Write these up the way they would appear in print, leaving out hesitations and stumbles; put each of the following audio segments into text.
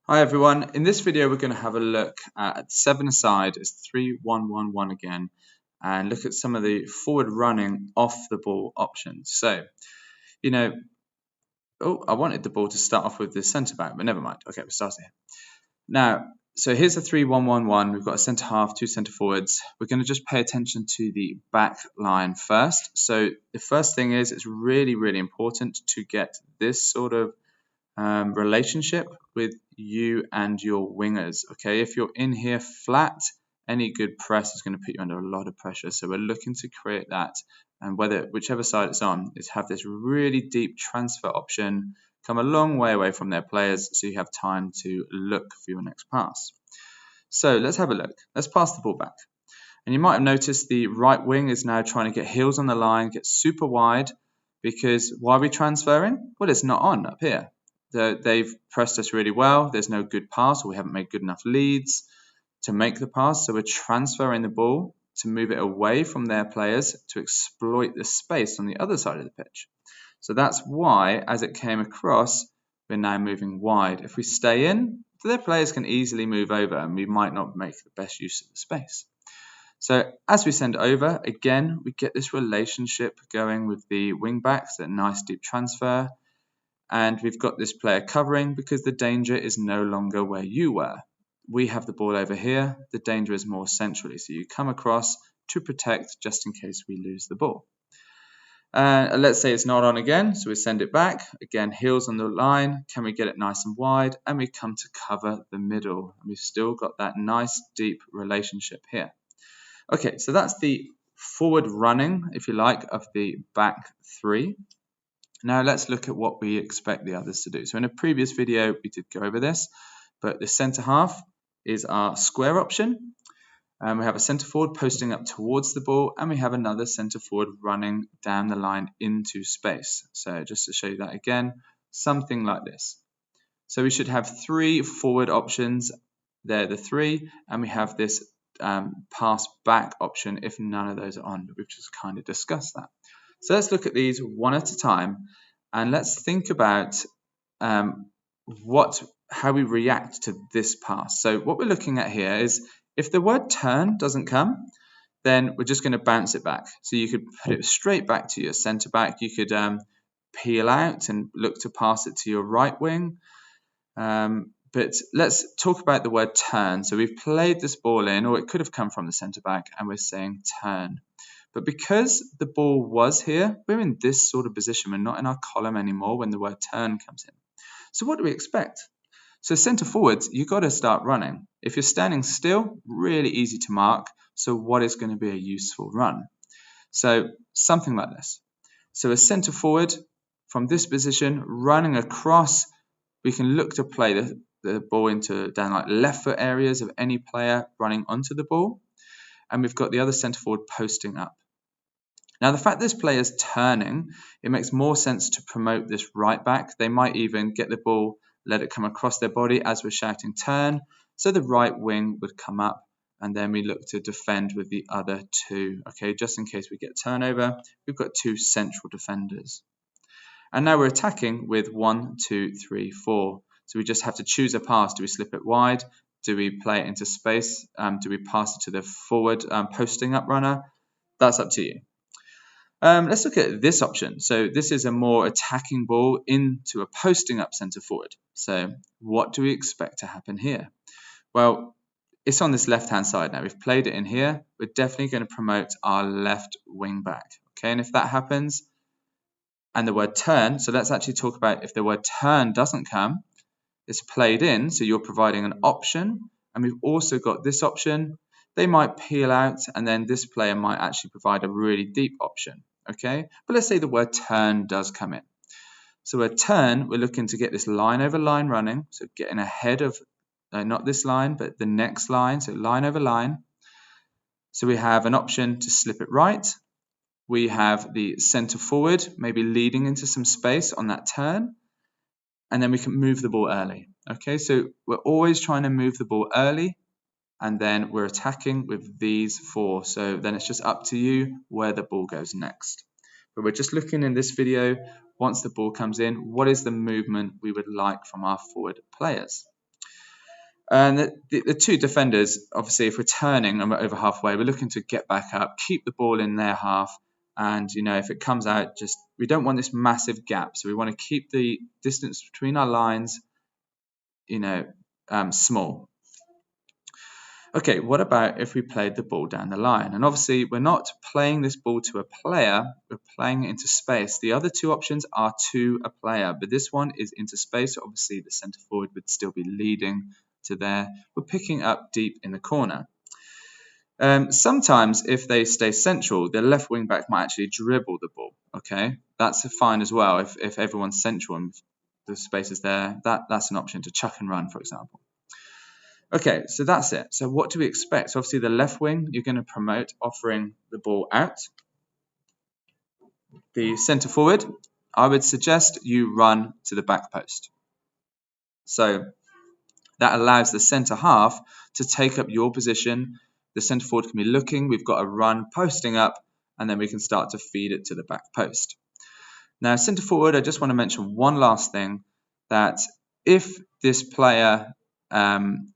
Hi everyone, in this video we're going to have a look at 7-a-side as 3-1-1-1 again and look at some of the forward running off the ball options. So, I wanted the ball to start off with the centre back, but never mind. Okay, we'll start here. Now, so here's a 3-1-1-1. We've got a centre half, two centre forwards. We're going to just pay attention to the back line first. So the first thing is it's really, really important to get this sort of relationship with you and your wingers. Okay, if you're in here flat, any good press is going to put you under a lot of pressure. So we're looking to create that, and whichever side it's on, is have this really deep transfer option, come a long way away from their players, so you have time to look for your next pass. So let's have a look. Let's pass the ball back. And you might have noticed the right wing is now trying to get heels on the line, get super wide, because why are we transferring? Well, it's not on up here. They've pressed us really well. There's no good pass, or we haven't made good enough leads to make the pass. So we're transferring the ball to move it away from their players to exploit the space on the other side of the pitch. So that's why, as it came across, we're now moving wide. If we stay in, their players can easily move over, and we might not make the best use of the space. So as we send over, again, we get this relationship going with the wing backs, a nice deep transfer. And we've got this player covering because the danger is no longer where you were. We have the ball over here. The danger is more centrally. So you come across to protect just in case we lose the ball. Let's say it's not on again. So we send it back. Again, heels on the line. Can we get it nice and wide? And we come to cover the middle. And we've still got that nice deep relationship here. Okay, so that's the forward running, if you like, of the back three. Now let's look at what we expect the others to do. So in a previous video, we did go over this, but the centre half is our square option. And we have a centre forward posting up towards the ball, and we have another centre forward running down the line into space. So just to show you that again, something like this. So we should have three forward options. They're the three, and we have this pass back option if none of those are on. We've just kind of discussed that. So let's look at these one at a time, and let's think about how we react to this pass. So what we're looking at here is if the word turn doesn't come, then we're just going to bounce it back. So you could put it straight back to your centre back. You could peel out and look to pass it to your right wing. But let's talk about the word turn. So we've played this ball in, or it could have come from the centre back, and we're saying turn. But because the ball was here, we're in this sort of position. We're not in our column anymore when the word turn comes in. So what do we expect? So centre forwards, you've got to start running. If you're standing still, really easy to mark. So what is going to be a useful run? So something like this. So a centre forward from this position running across, we can look to play the ball into down like left foot areas of any player running onto the ball. And we've got the other centre forward posting up. Now, the fact this player is turning, it makes more sense to promote this right back. They might even get the ball, let it come across their body as we're shouting turn. So the right wing would come up, and then we look to defend with the other two. Okay, just in case we get turnover, we've got two central defenders. And now we're attacking with 1, 2, 3, 4. So we just have to choose a pass. Do we slip it wide? Do we play it into space? Do we pass it to the forward posting up runner? That's up to you. Let's look at this option. So this is a more attacking ball into a posting up centre forward. So what do we expect to happen here? Well, it's on this left-hand side now. We've played it in here. We're definitely going to promote our left wing back. Okay, and if that happens, and the word turn, so let's actually talk about if the word turn doesn't come, it's played in, so you're providing an option, and we've also got this option. They might peel out, and then this player might actually provide a really deep option. Okay, but let's say the word turn does come in. So a turn, we're looking to get this line over line running, so getting ahead of, not this line, but the next line, so line over line. So we have an option to slip it right. We have the centre forward, maybe leading into some space on that turn, and then we can move the ball early. Okay, so we're always trying to move the ball early, and then we're attacking with these four. So then it's just up to you where the ball goes next. But we're just looking in this video, once the ball comes in, what is the movement we would like from our forward players? And the two defenders, obviously, if we're turning and we're over halfway, we're looking to get back up, keep the ball in their half, and if it comes out, we don't want this massive gap, so we want to keep the distance between our lines, small. Okay, what about if we played the ball down the line? And obviously, we're not playing this ball to a player, we're playing it into space. The other two options are to a player, but this one is into space. Obviously, the centre forward would still be leading to there. We're picking up deep in the corner. Sometimes, if they stay central, the left wing back might actually dribble the ball. Okay, that's fine as well. If everyone's central and the space is there, that's an option to chuck and run, for example. Okay, so that's it. So what do we expect? So obviously the left wing, you're going to promote offering the ball out. The centre forward, I would suggest you run to the back post. So that allows the centre half to take up your position. The centre forward can be looking, we've got a run posting up, and then we can start to feed it to the back post. Now, centre forward, I just want to mention one last thing, that if this player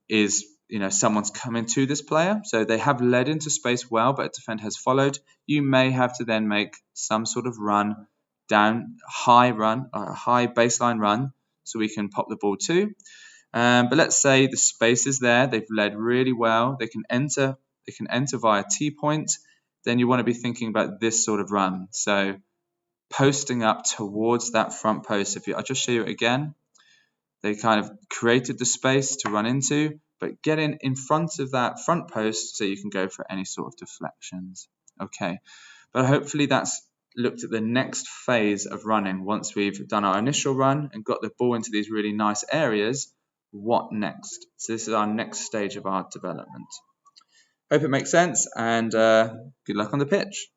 is, someone's coming to this player, so they have led into space well, but a defender has followed, you may have to then make some sort of run down, a high baseline run, so we can pop the ball to. But let's say the space is there, they've led really well, they can enter via T-point, then you want to be thinking about this sort of run. So posting up towards that front post. I'll just show you it again. They kind of created the space to run into, but get in front of that front post so you can go for any sort of deflections. Okay, but hopefully that's looked at the next phase of running. Once we've done our initial run and got the ball into these really nice areas, what next? So this is our next stage of our development. Hope it makes sense, and good luck on the pitch.